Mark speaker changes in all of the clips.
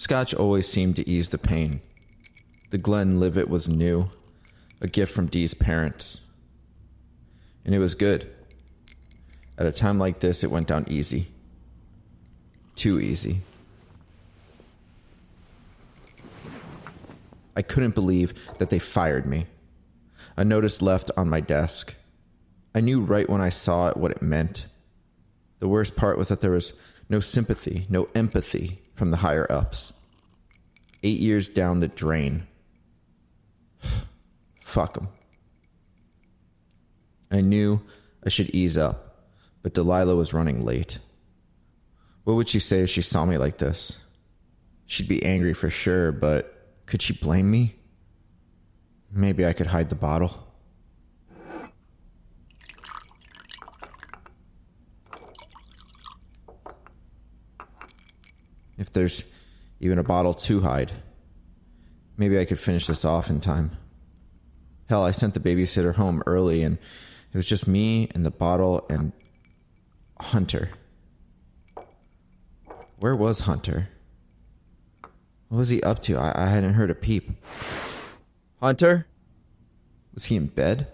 Speaker 1: scotch always seemed to ease the pain. The Glenlivet was new, a gift from Dee's parents. And it was good. At a time like this, it went down easy. Too easy. I couldn't believe that they fired me. A notice left on my desk. I knew right when I saw it what it meant. The worst part was that there was no sympathy, no empathy from the higher-ups. 8 years down the drain. Fuck them. I knew I should ease up, but Delilah was running late. What would she say if she saw me like this? She'd be angry for sure, but could she blame me? Maybe I could hide the bottle. If there's even a bottle to hide, maybe I could finish this off in time. Hell, I sent the babysitter home early and it was just me and the bottle and Hunter. Where was Hunter? What was he up to? I hadn't heard a peep. Hunter? Was he in bed?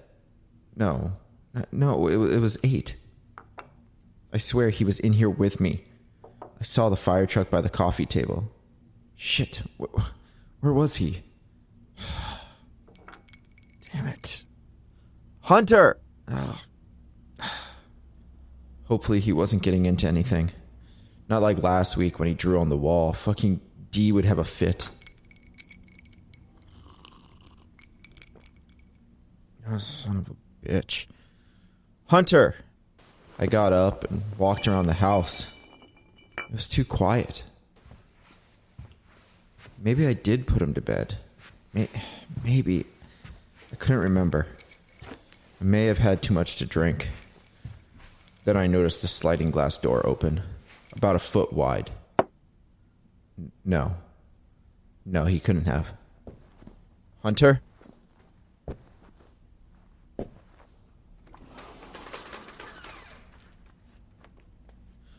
Speaker 1: No, it was 8. I swear he was in here with me. I saw the fire truck by the coffee table. Shit, where was he? Damn it. Hunter! Oh. Hopefully he wasn't getting into anything. Not like last week when he drew on the wall. Fucking Dee would have a fit. Oh, son of a bitch. Hunter! I got up and walked around the house. It was too quiet. Maybe I did put him to bed. Maybe. I couldn't remember. I may have had too much to drink. Then I noticed the sliding glass door open, about a foot wide. No, he couldn't have. Hunter?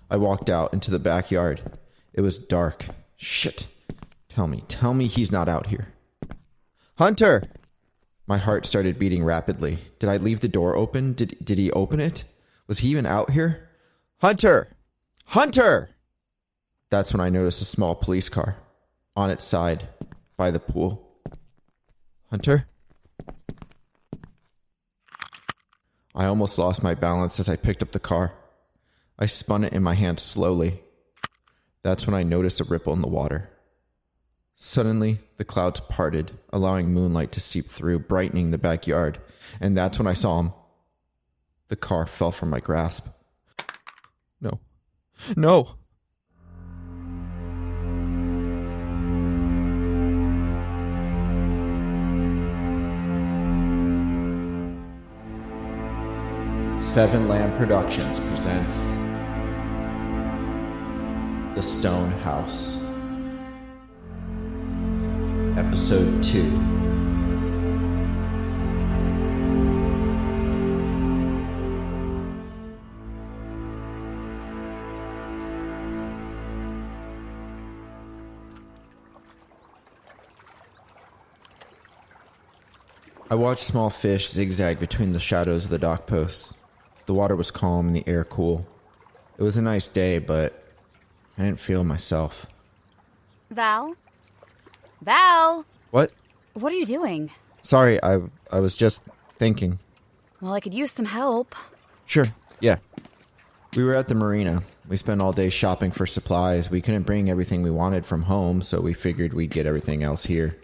Speaker 1: I walked out into the backyard. It was dark. Shit. Tell me he's not out here. Hunter! My heart started beating rapidly. Did I leave the door open? Did he open it? Was he even out here? Hunter! Hunter! That's when I noticed a small police car. On its side. By the pool. Hunter? I almost lost my balance as I picked up the car. I spun it in my hand slowly. That's when I noticed a ripple in the water. Suddenly, the clouds parted, allowing moonlight to seep through, brightening the backyard. And that's when I saw him. The car fell from my grasp. No. No! Seven Lamb Productions presents The Stone House. Episode 2. I watched small fish zigzag between the shadows of the dock posts. The water was calm and the air cool. It was a nice day, but I didn't feel myself.
Speaker 2: Val? Val!
Speaker 1: What?
Speaker 2: What are you doing?
Speaker 1: Sorry, I was just thinking.
Speaker 2: Well, I could use some help.
Speaker 1: Sure, yeah. We were at the marina. We spent all day shopping for supplies. We couldn't bring everything we wanted from home, so we figured we'd get everything else here.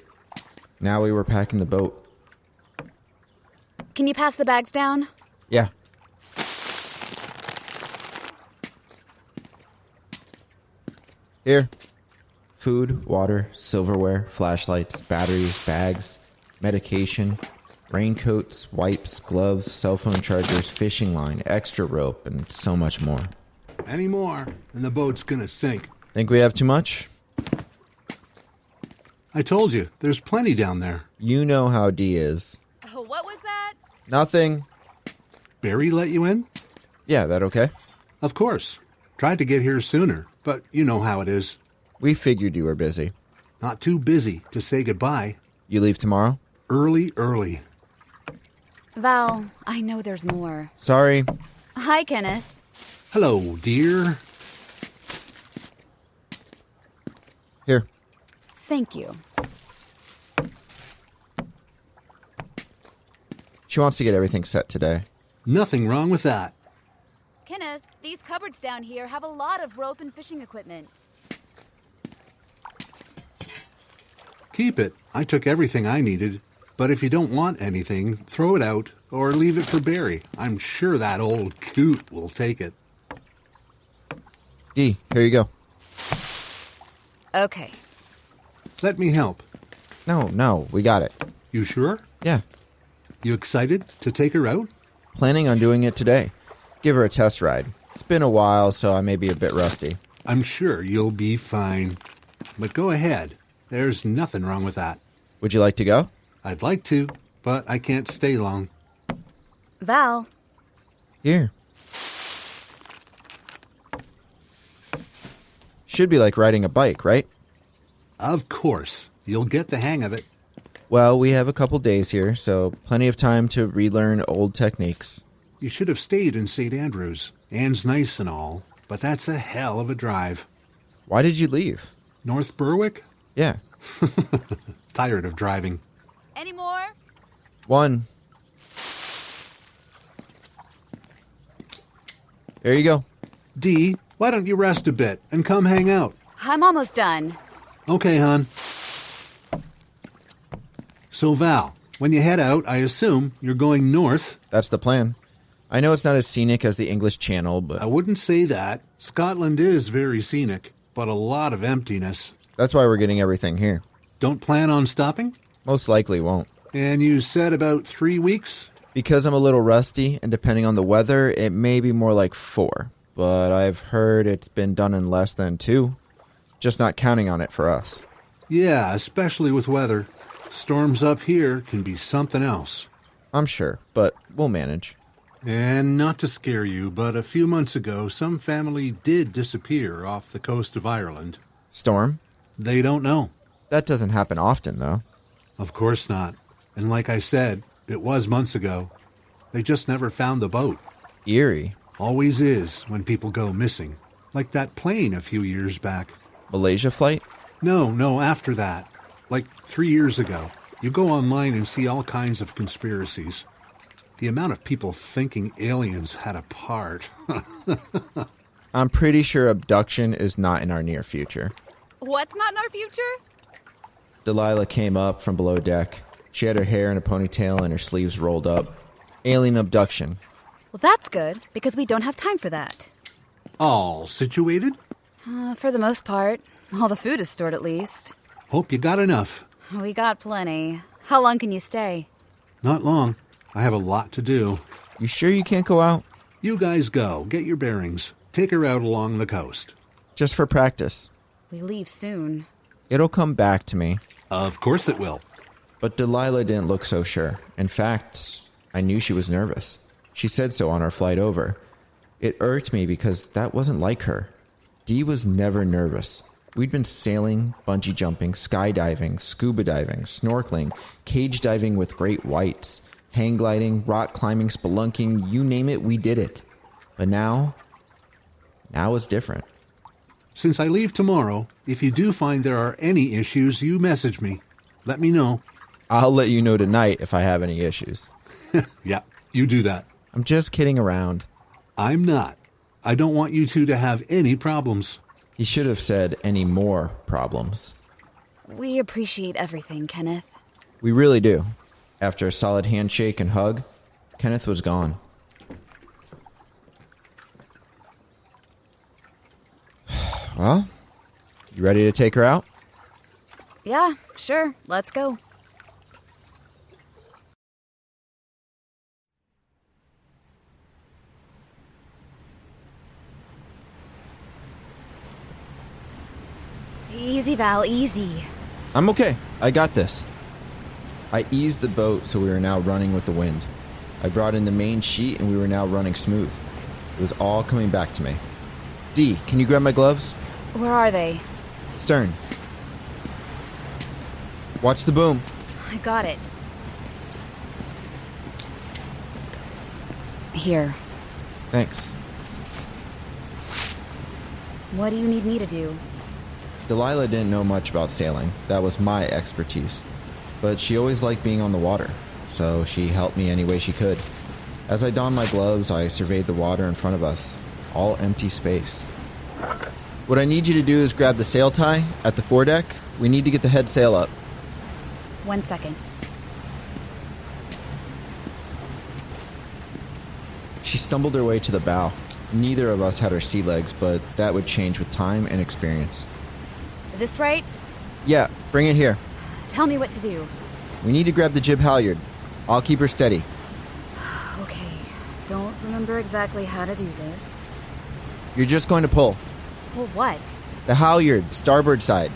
Speaker 1: Now we were packing the boat.
Speaker 2: Can you pass the bags down?
Speaker 1: Yeah. Here. Food, water, silverware, flashlights, batteries, bags, medication, raincoats, wipes, gloves, cell phone chargers, fishing line, extra rope, and so much more.
Speaker 3: Any more, and the boat's gonna sink.
Speaker 1: Think we have too much?
Speaker 3: I told you, there's plenty down there.
Speaker 1: You know how Dee is.
Speaker 2: Oh, what was that?
Speaker 1: Nothing.
Speaker 3: Barry let you in?
Speaker 1: Yeah, that okay?
Speaker 3: Of course. Tried to get here sooner, but you know how it is.
Speaker 1: We figured you were busy.
Speaker 3: Not too busy to say goodbye.
Speaker 1: You leave tomorrow?
Speaker 3: Early.
Speaker 2: Val, I know there's more.
Speaker 1: Sorry.
Speaker 2: Hi, Kenneth.
Speaker 3: Hello, dear.
Speaker 1: Here.
Speaker 2: Thank you.
Speaker 1: She wants to get everything set today.
Speaker 3: Nothing wrong with that.
Speaker 2: Kenneth, these cupboards down here have a lot of rope and fishing equipment.
Speaker 3: Keep it. I took everything I needed. But if you don't want anything, throw it out or leave it for Barry. I'm sure that old coot will take it.
Speaker 1: Dee, here you go.
Speaker 2: Okay.
Speaker 3: Let me help.
Speaker 1: No, we got it.
Speaker 3: You sure?
Speaker 1: Yeah.
Speaker 3: You excited to take her out?
Speaker 1: Planning on doing it today. Give her a test ride. It's been a while, so I may be a bit rusty.
Speaker 3: I'm sure you'll be fine. But go ahead. There's nothing wrong with that.
Speaker 1: Would you like to go?
Speaker 3: I'd like to, but I can't stay long.
Speaker 2: Val.
Speaker 1: Here. Should be like riding a bike, right?
Speaker 3: Of course. You'll get the hang of it.
Speaker 1: Well, we have a couple days here, so plenty of time to relearn old techniques.
Speaker 3: You should have stayed in St. Andrews. Anne's nice and all, but that's a hell of a drive.
Speaker 1: Why did you leave?
Speaker 3: North Berwick?
Speaker 1: Yeah.
Speaker 3: Tired of driving.
Speaker 2: Any more?
Speaker 1: One. There you go.
Speaker 3: Dee, why don't you rest a bit and come hang out?
Speaker 2: I'm almost done.
Speaker 3: Okay, hon. So, Val, when you head out, I assume you're going north.
Speaker 1: That's the plan. I know it's not as scenic as the English Channel, but
Speaker 3: I wouldn't say that. Scotland is very scenic, but a lot of emptiness.
Speaker 1: that's why we're getting everything here.
Speaker 3: Don't plan on stopping?
Speaker 1: Most likely won't.
Speaker 3: And you said about 3 weeks?
Speaker 1: Because I'm a little rusty, and depending on the weather, it may be more like 4. But I've heard it's been done in less than 2. Just not counting on it for us.
Speaker 3: Yeah, especially with weather. Storms up here can be something else.
Speaker 1: I'm sure, but we'll manage.
Speaker 3: And not to scare you, but a few months ago, some family did disappear off the coast of Ireland.
Speaker 1: Storm?
Speaker 3: They don't know.
Speaker 1: That doesn't happen often, though.
Speaker 3: Of course not. And like I said, it was months ago. They just never found the boat.
Speaker 1: Eerie.
Speaker 3: Always is when people go missing. Like that plane a few years back.
Speaker 1: Malaysia flight?
Speaker 3: No, after that. Like 3 years ago. You go online and see all kinds of conspiracies. The amount of people thinking aliens had a part.
Speaker 1: I'm pretty sure abduction is not in our near future.
Speaker 2: What's not in our future?
Speaker 1: Delilah came up from below deck. She had her hair in a ponytail and her sleeves rolled up. Alien abduction.
Speaker 2: Well, that's good, because we don't have time for that.
Speaker 3: All situated?
Speaker 2: For the most part. All the food is stored at least.
Speaker 3: Hope you got enough.
Speaker 2: We got plenty. How long can you stay?
Speaker 3: Not long. I have a lot to do.
Speaker 1: You sure you can't go out?
Speaker 3: You guys go. Get your bearings. Take her out along the coast.
Speaker 1: Just for practice.
Speaker 2: We leave soon.
Speaker 1: It'll come back to me.
Speaker 3: Of course it will.
Speaker 1: But Delilah didn't look so sure. In fact, I knew she was nervous. She said so on our flight over. It irked me because that wasn't like her. Dee was never nervous. We'd been sailing, bungee jumping, skydiving, scuba diving, snorkeling, cage diving with great whites, hang gliding, rock climbing, spelunking, you name it, we did it. But now it's different.
Speaker 3: Since I leave tomorrow, if you do find there are any issues, you message me. Let me know.
Speaker 1: I'll let you know tonight if I have any issues.
Speaker 3: Yeah, you do that.
Speaker 1: I'm just kidding around.
Speaker 3: I'm not. I don't want you two to have any problems.
Speaker 1: He should have said any more problems.
Speaker 2: We appreciate everything, Kenneth.
Speaker 1: We really do. After a solid handshake and hug, Kenneth was gone. Well, you ready to take her out?
Speaker 2: Yeah, sure. Let's go. Easy, Val, easy.
Speaker 1: I'm okay. I got this. I eased the boat so we were now running with the wind. I brought in the main sheet and we were now running smooth. It was all coming back to me. Dee, can you grab my gloves?
Speaker 2: Where are they?
Speaker 1: Stern. Watch the boom.
Speaker 2: I got it. Here.
Speaker 1: Thanks.
Speaker 2: What do you need me to do?
Speaker 1: Delilah didn't know much about sailing. That was my expertise. But she always liked being on the water, so she helped me any way she could. As I donned my gloves, I surveyed the water in front of us. All empty space. What I need you to do is grab the sail tie at the foredeck. We need to get the head sail up.
Speaker 2: 1 second.
Speaker 1: She stumbled her way to the bow. Neither of us had our sea legs, but that would change with time and experience.
Speaker 2: This right?
Speaker 1: Yeah, bring it here.
Speaker 2: Tell me what to do.
Speaker 1: We need to grab the jib halyard. I'll keep her steady.
Speaker 2: Okay. Don't remember exactly how to do this.
Speaker 1: You're just going to pull.
Speaker 2: Pull what?
Speaker 1: The halyard, starboard side.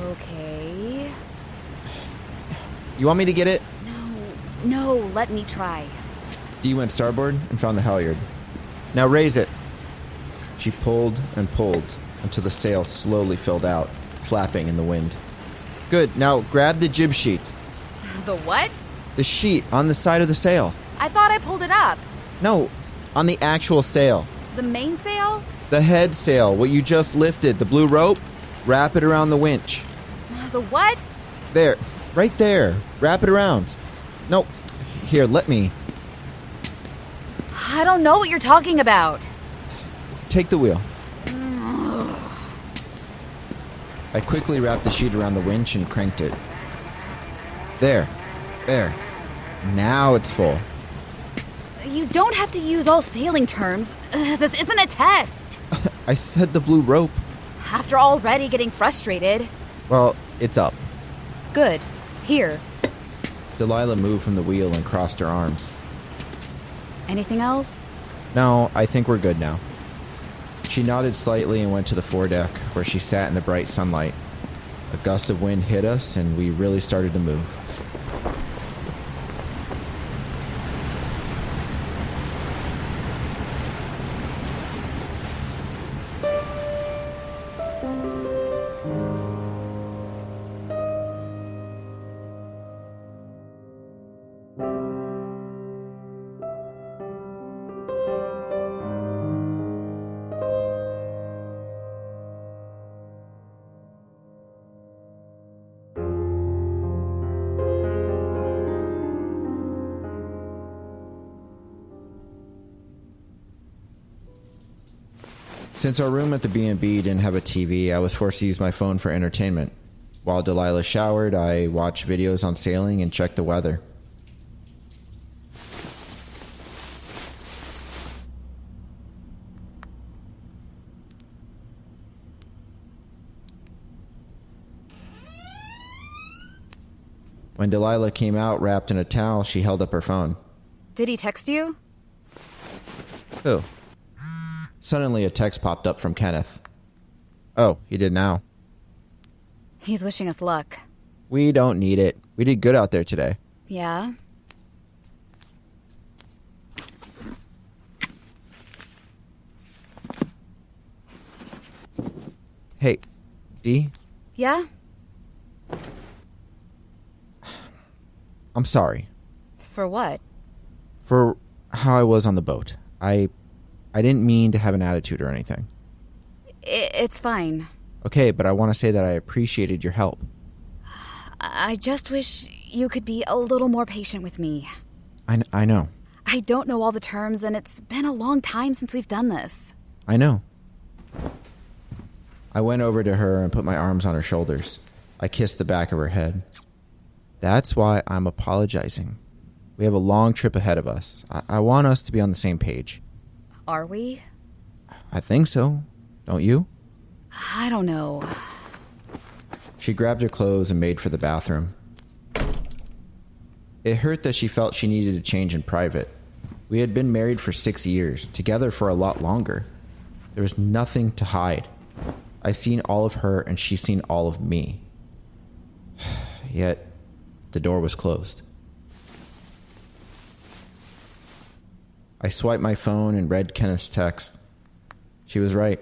Speaker 2: Okay.
Speaker 1: You want me to get it?
Speaker 2: No, let me try.
Speaker 1: Dee went starboard and found the halyard. Now raise it. She pulled and pulled until the sail slowly filled out, flapping in the wind. Good, now grab the jib sheet.
Speaker 2: The what?
Speaker 1: The sheet on the side of the sail.
Speaker 2: I thought I pulled it up.
Speaker 1: No, on the actual sail.
Speaker 2: The mainsail?
Speaker 1: The head sail, what you just lifted, the blue rope. Wrap it around the winch.
Speaker 2: The what?
Speaker 1: There, right there. Wrap it around. No, here, let me.
Speaker 2: I don't know what you're talking about.
Speaker 1: Take the wheel. I quickly wrapped the sheet around the winch and cranked it. There. Now it's full.
Speaker 2: You don't have to use all sailing terms. This isn't a test.
Speaker 1: I said the blue rope.
Speaker 2: After already getting frustrated.
Speaker 1: Well, it's up.
Speaker 2: Good. Here.
Speaker 1: Delilah moved from the wheel and crossed her arms.
Speaker 2: Anything else?
Speaker 1: No, I think we're good now. She nodded slightly and went to the foredeck, where she sat in the bright sunlight. A gust of wind hit us, and we really started to move. Since our room at the B&B didn't have a TV, I was forced to use my phone for entertainment. While Delilah showered, I watched videos on sailing and checked the weather. When Delilah came out wrapped in a towel, she held up her phone.
Speaker 2: Did he text you?
Speaker 1: Who? Suddenly a text popped up from Kenneth. Oh, he did now.
Speaker 2: He's wishing us luck.
Speaker 1: We don't need it. We did good out there today.
Speaker 2: Yeah?
Speaker 1: Hey, Dee?
Speaker 2: Yeah?
Speaker 1: I'm sorry.
Speaker 2: For what?
Speaker 1: For how I was on the boat. I didn't mean to have an attitude or anything.
Speaker 2: It's fine.
Speaker 1: Okay, but I want to say that I appreciated your help.
Speaker 2: I just wish you could be a little more patient with me.
Speaker 1: I know.
Speaker 2: I don't know all the terms, and it's been a long time since we've done this.
Speaker 1: I know. I went over to her and put my arms on her shoulders. I kissed the back of her head. That's why I'm apologizing. We have a long trip ahead of us. I want us to be on the same page.
Speaker 2: Are we?
Speaker 1: I think so. Don't you?
Speaker 2: I don't know.
Speaker 1: She grabbed her clothes and made for the bathroom. It hurt that she felt she needed a change in private. We had been married for 6 years, together for a lot longer. There was nothing to hide. I'd seen all of her and she'd seen all of me. Yet, the door was closed. I swiped my phone and read Kenneth's text. She was right.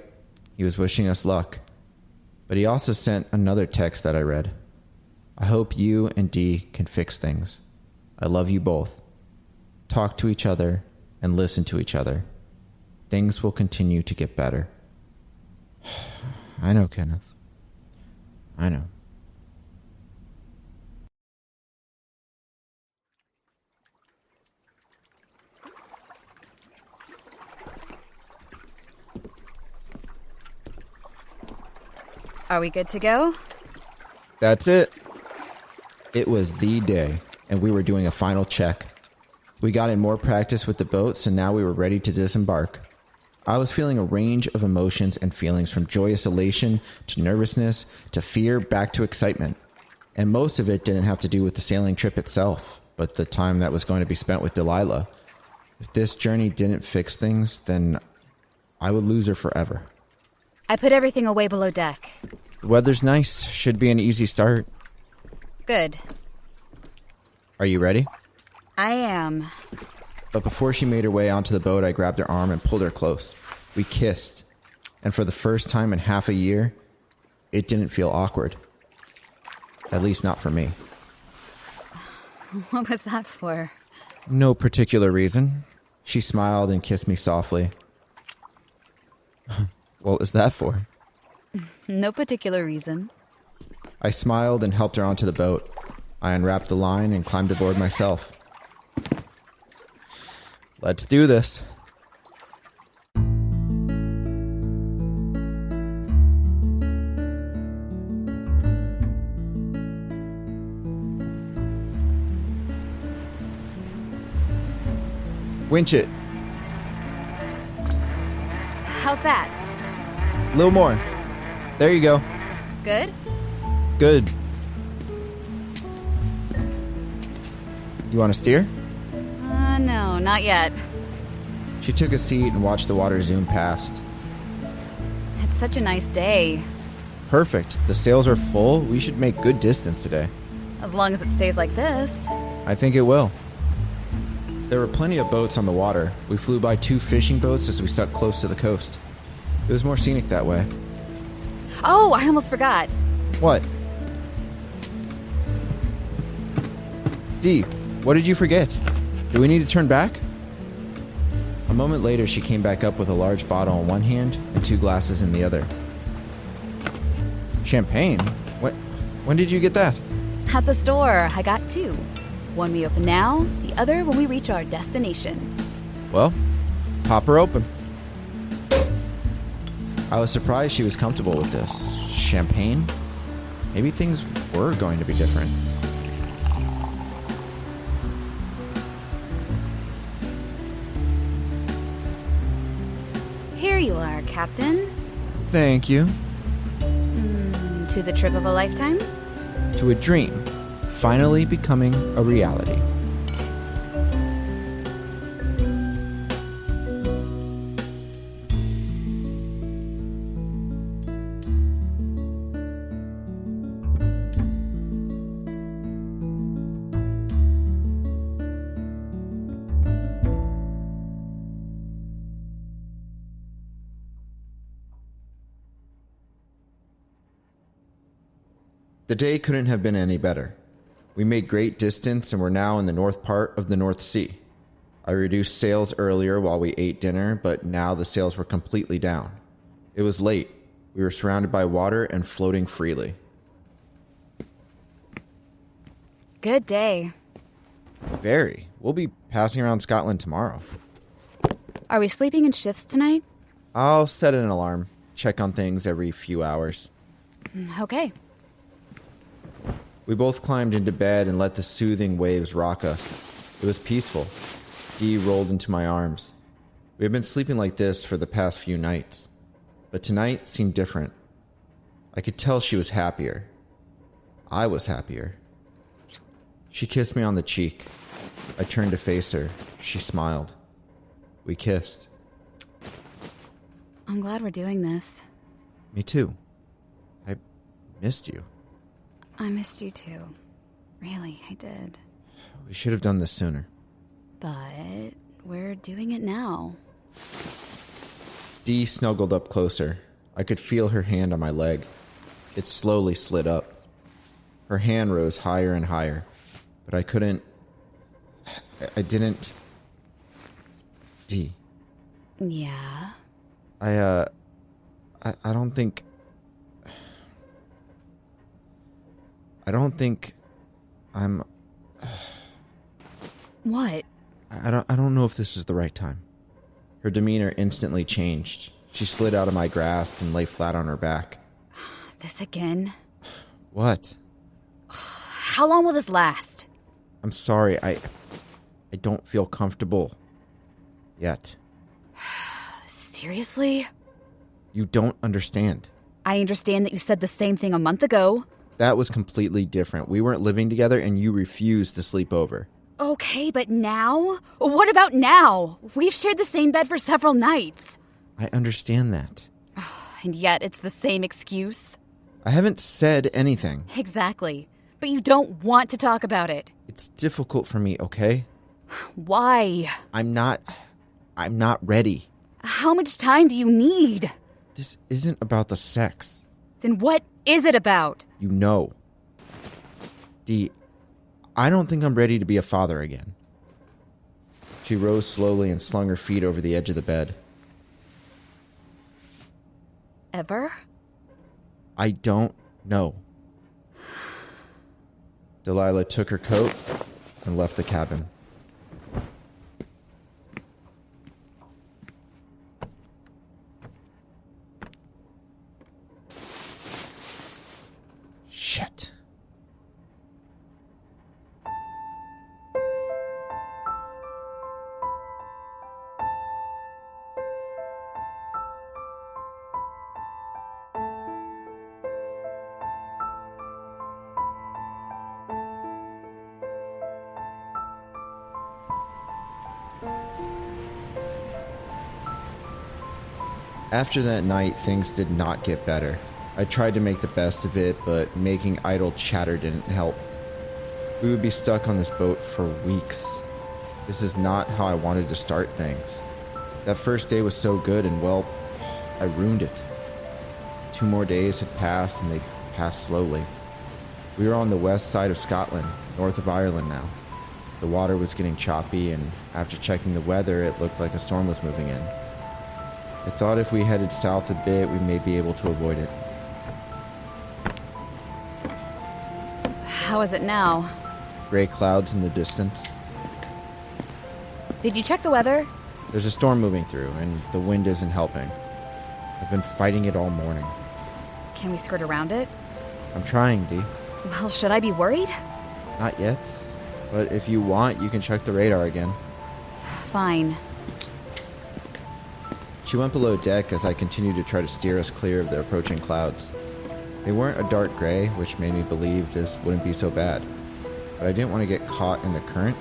Speaker 1: He was wishing us luck. But he also sent another text that I read. I hope you and Dee can fix things. I love you both. Talk to each other and listen to each other. Things will continue to get better. I know, Kenneth. I know.
Speaker 2: Are we good to go?
Speaker 1: That's it. It was the day, and we were doing a final check. We got in more practice with the boats, and now we were ready to disembark. I was feeling a range of emotions and feelings, from joyous elation to nervousness to fear back to excitement. And most of it didn't have to do with the sailing trip itself, but the time that was going to be spent with Delilah. If this journey didn't fix things, then I would lose her forever.
Speaker 2: I put everything away below deck.
Speaker 1: The weather's nice. Should be an easy start.
Speaker 2: Good.
Speaker 1: Are you ready?
Speaker 2: I am.
Speaker 1: But before she made her way onto the boat, I grabbed her arm and pulled her close. We kissed. And for the first time in half a year, it didn't feel awkward. At least not for me.
Speaker 2: What was that for?
Speaker 1: No particular reason. She smiled and kissed me softly. What was that for?
Speaker 2: No particular reason.
Speaker 1: I smiled and helped her onto the boat. I unwrapped the line and climbed aboard myself. Let's do this. Winch it.
Speaker 2: How's that?
Speaker 1: A little more. There you go.
Speaker 2: Good?
Speaker 1: Good. You want to steer?
Speaker 2: No, not yet.
Speaker 1: She took a seat and watched the water zoom past.
Speaker 2: It's such a nice day.
Speaker 1: Perfect. The sails are full. We should make good distance today.
Speaker 2: As long as it stays like this.
Speaker 1: I think it will. There were plenty of boats on the water. We flew by 2 fishing boats as we stuck close to the coast. It was more scenic that way.
Speaker 2: Oh, I almost forgot.
Speaker 1: What? Dee, what did you forget? Do we need to turn back? A moment later, she came back up with a large bottle in one hand and 2 glasses in the other. Champagne? When did you get that?
Speaker 2: At the store, I got 2. One we open now, the other when we reach our destination.
Speaker 1: Well, pop her open. I was surprised she was comfortable with this. Champagne? Maybe things were going to be different.
Speaker 2: Here you are, Captain.
Speaker 1: Thank you.
Speaker 2: To the trip of a lifetime?
Speaker 1: To a dream, finally becoming a reality. The day couldn't have been any better. We made great distance and were now in the north part of the North Sea. I reduced sails earlier while we ate dinner, but now the sails were completely down. It was late. We were surrounded by water and floating freely.
Speaker 2: Good day.
Speaker 1: Very. We'll be passing around Scotland tomorrow.
Speaker 2: Are we sleeping in shifts tonight?
Speaker 1: I'll set an alarm. Check on things every few hours.
Speaker 2: Okay.
Speaker 1: We both climbed into bed and let the soothing waves rock us. It was peaceful. Dee rolled into my arms. We had been sleeping like this for the past few nights, but tonight seemed different. I could tell she was happier. I was happier. She kissed me on the cheek. I turned to face her. She smiled. We kissed.
Speaker 2: I'm glad we're doing this.
Speaker 1: Me too. I missed you.
Speaker 2: I missed you too. Really, I did.
Speaker 1: We should have done this sooner.
Speaker 2: But we're doing it now.
Speaker 1: Dee snuggled up closer. I could feel her hand on my leg. It slowly slid up. Her hand rose higher and higher, but I couldn't... I didn't... Dee.
Speaker 2: Yeah?
Speaker 1: I don't think... I don't think I'm...
Speaker 2: What?
Speaker 1: I don't know if this is the right time. Her demeanor instantly changed. She slid out of my grasp and lay flat on her back.
Speaker 2: This again?
Speaker 1: What?
Speaker 2: How long will this last?
Speaker 1: I'm sorry, I don't feel comfortable. Yet.
Speaker 2: Seriously?
Speaker 1: You don't understand.
Speaker 2: I understand that you said the same thing a month ago.
Speaker 1: That was completely different. We weren't living together and you refused to sleep over.
Speaker 2: Okay, but now? What about now? We've shared the same bed for several nights.
Speaker 1: I understand that.
Speaker 2: And yet it's the same excuse.
Speaker 1: I haven't said anything.
Speaker 2: Exactly. But you don't want to talk about it.
Speaker 1: It's difficult for me, okay?
Speaker 2: Why?
Speaker 1: I'm not ready.
Speaker 2: How much time do you need?
Speaker 1: This isn't about the sex.
Speaker 2: Then what is it about?
Speaker 1: You know. Dee, I don't think I'm ready to be a father again. She rose slowly and slung her feet over the edge of the bed.
Speaker 2: Ever?
Speaker 1: I don't know. Delilah took her coat and left the cabin. Shit. After that night, things did not get better. I tried to make the best of it, but making idle chatter didn't help. We would be stuck on this boat for weeks. This is not how I wanted to start things. That first day was so good and, well, I ruined it. 2 more days had passed and they passed slowly. We were on the west side of Scotland, north of Ireland now. The water was getting choppy, and after checking the weather, it looked like a storm was moving in. I thought if we headed south a bit, we may be able to avoid it.
Speaker 2: How is it now?
Speaker 1: Gray clouds in the distance.
Speaker 2: Did you check the weather?
Speaker 1: There's a storm moving through, and the wind isn't helping. I've been fighting it all morning.
Speaker 2: Can we skirt around it?
Speaker 1: I'm trying, Dee.
Speaker 2: Well, should I be worried?
Speaker 1: Not yet. But if you want, you can check the radar again.
Speaker 2: Fine.
Speaker 1: She went below deck as I continued to try to steer us clear of the approaching clouds. They weren't a dark gray, which made me believe this wouldn't be so bad. But I didn't want to get caught in the current,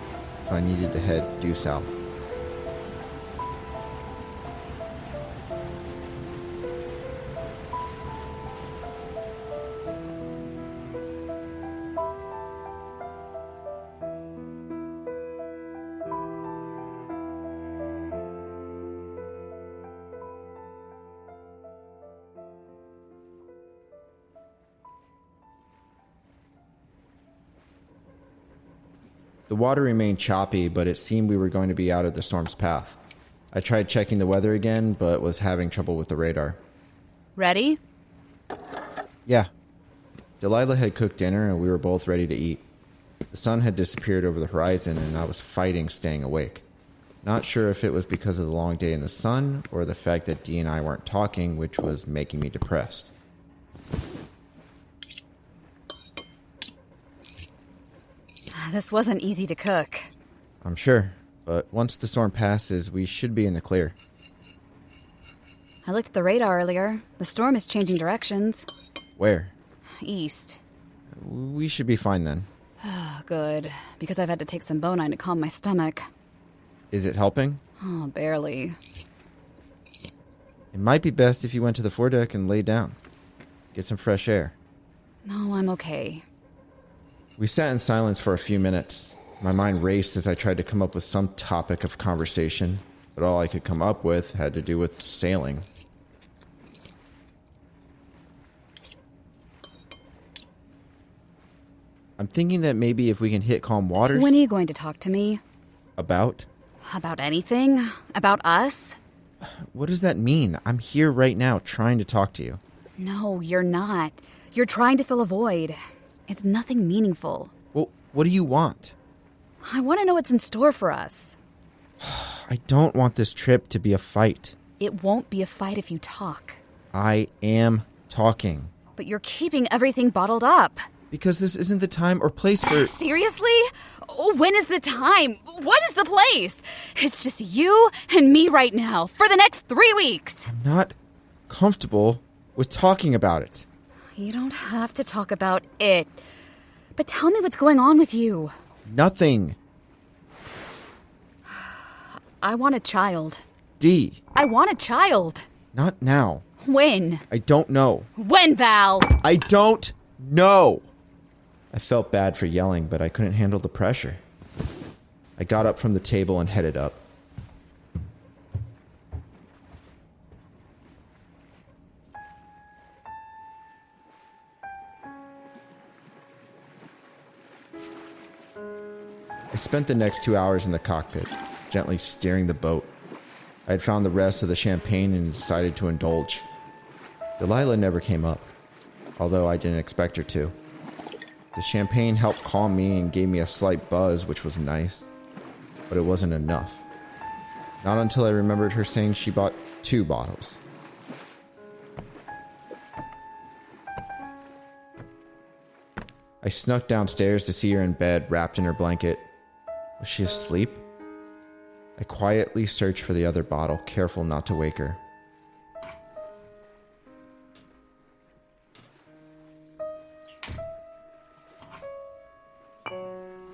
Speaker 1: so I needed to head due south. The water remained choppy, but it seemed we were going to be out of the storm's path. I tried checking the weather again, but was having trouble with the radar.
Speaker 2: Ready?
Speaker 1: Yeah. Delilah had cooked dinner, and we were both ready to eat. The sun had disappeared over the horizon, and I was fighting staying awake. Not sure if it was because of the long day in the sun, or the fact that Dee and I weren't talking, which was making me depressed.
Speaker 2: This wasn't easy to cook.
Speaker 1: I'm sure, but once the storm passes, we should be in the clear.
Speaker 2: I looked at the radar earlier. The storm is changing directions.
Speaker 1: Where?
Speaker 2: East.
Speaker 1: We should be fine then.
Speaker 2: Oh, good. Because I've had to take some Bonine to calm my stomach.
Speaker 1: Is it helping?
Speaker 2: Oh, barely.
Speaker 1: It might be best if you went to the foredeck and lay down. Get some fresh air.
Speaker 2: No, I'm okay.
Speaker 1: We sat in silence for a few minutes. My mind raced as I tried to come up with some topic of conversation, but all I could come up with had to do with sailing. I'm thinking that maybe if we can hit calm waters...
Speaker 2: When are you going to talk to me?
Speaker 1: About?
Speaker 2: About anything? About us?
Speaker 1: What does that mean? I'm here right now trying to talk to you.
Speaker 2: No, you're not. You're trying to fill a void. It's nothing meaningful.
Speaker 1: Well, what do you want?
Speaker 2: I want to know what's in store for us.
Speaker 1: I don't want this trip to be a fight.
Speaker 2: It won't be a fight if you talk.
Speaker 1: I am talking.
Speaker 2: But you're keeping everything bottled up.
Speaker 1: Because this isn't the time or place for...
Speaker 2: Seriously? When is the time? What is the place? It's just you and me right now for the next 3 weeks.
Speaker 1: I'm not comfortable with talking about it.
Speaker 2: You don't have to talk about it. But tell me what's going on with you.
Speaker 1: Nothing.
Speaker 2: I want a child.
Speaker 1: Dee.
Speaker 2: I want a child.
Speaker 1: Not now.
Speaker 2: When?
Speaker 1: I don't know.
Speaker 2: When, Val?
Speaker 1: I don't know. I felt bad for yelling, but I couldn't handle the pressure. I got up from the table and headed up. I spent the next 2 hours in the cockpit, gently steering the boat. I had found the rest of the champagne and decided to indulge. Delilah never came up, although I didn't expect her to. The champagne helped calm me and gave me a slight buzz, which was nice, but it wasn't enough. Not until I remembered her saying she bought 2 bottles. I snuck downstairs to see her in bed, wrapped in her blanket. Was she asleep? I quietly searched for the other bottle, careful not to wake her.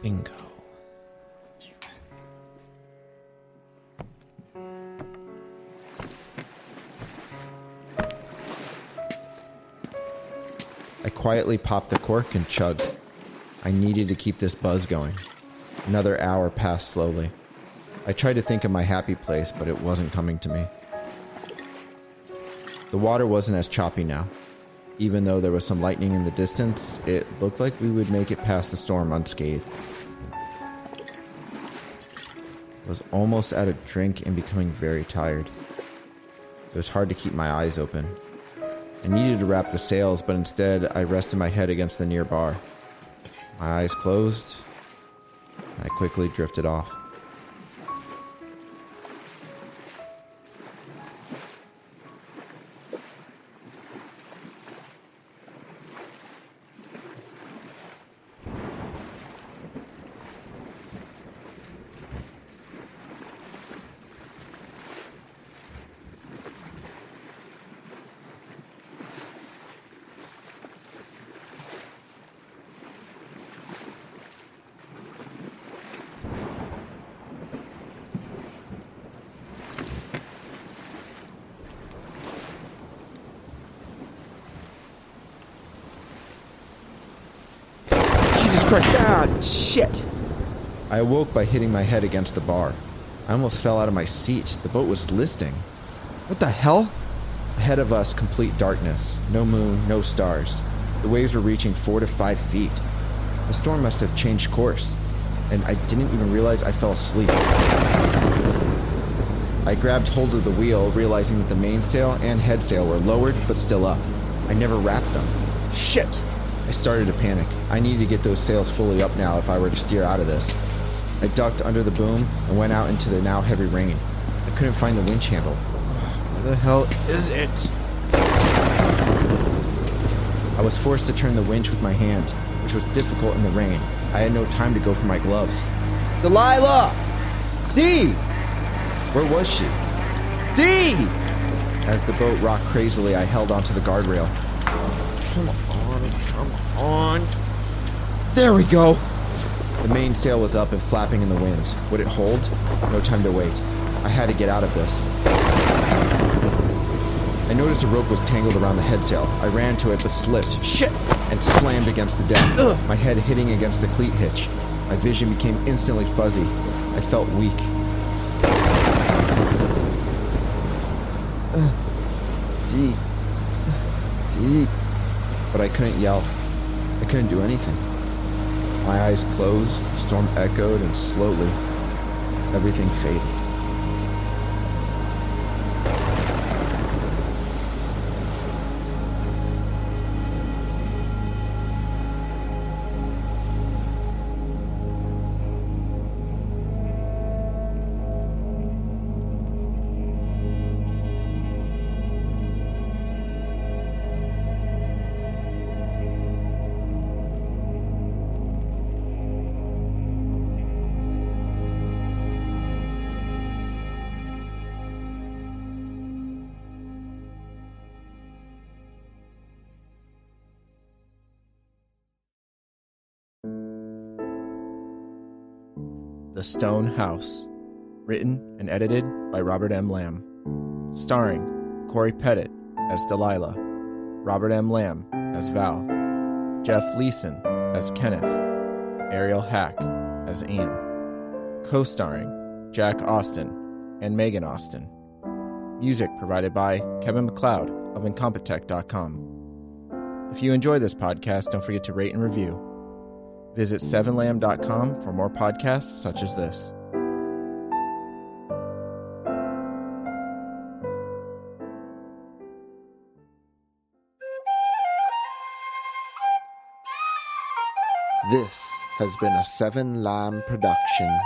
Speaker 1: Bingo. I quietly popped the cork and chugged. I needed to keep this buzz going. Another hour passed slowly. I tried to think of my happy place, but it wasn't coming to me. The water wasn't as choppy now. Even though there was some lightning in the distance, it looked like we would make it past the storm unscathed. I was almost out of drink and becoming very tired. It was hard to keep my eyes open. I needed to wrap the sails, but instead I rested my head against the near bar. My eyes closed, and I quickly drifted off. Ah, shit! I awoke by hitting my head against the bar. I almost fell out of my seat. The boat was listing. What the hell? Ahead of us, complete darkness. No moon, no stars. The waves were reaching 4 to 5 feet. The storm must have changed course, and I didn't even realize I fell asleep. I grabbed hold of the wheel, realizing that the mainsail and headsail were lowered but still up. I never wrapped them. Shit! I started to panic. I needed to get those sails fully up now if I were to steer out of this. I ducked under the boom and went out into the now heavy rain. I couldn't find the winch handle. Where the hell is it? I was forced to turn the winch with my hand, which was difficult in the rain. I had no time to go for my gloves. Delilah! Dee! Where was she? Dee! As the boat rocked crazily, I held onto the guardrail. Come on. There we go. The mainsail was up and flapping in the wind. Would it hold? No time to wait. I had to get out of this. I noticed a rope was tangled around the headsail. I ran to it but slipped. Shit! And slammed against the deck. Ugh. My head hitting against the cleat hitch. My vision became instantly fuzzy. I felt weak. Dee. But I couldn't yell. I couldn't do anything. My eyes closed, the storm echoed, and slowly, everything faded. The Stone House. Written and edited by Robert M. Lamb. Starring Corey Pettit as Delilah, Robert M. Lamb as Val, Jeff Leeson as Kenneth, Ariel Hack as Anne. Co-starring Jack Austin and Megan Austin. Music provided by Kevin MacLeod of Incompetech.com. If you enjoy this podcast, don't forget to rate and review. Visit 7lamb.com for more podcasts such as this. This has been a 7 Lamb production.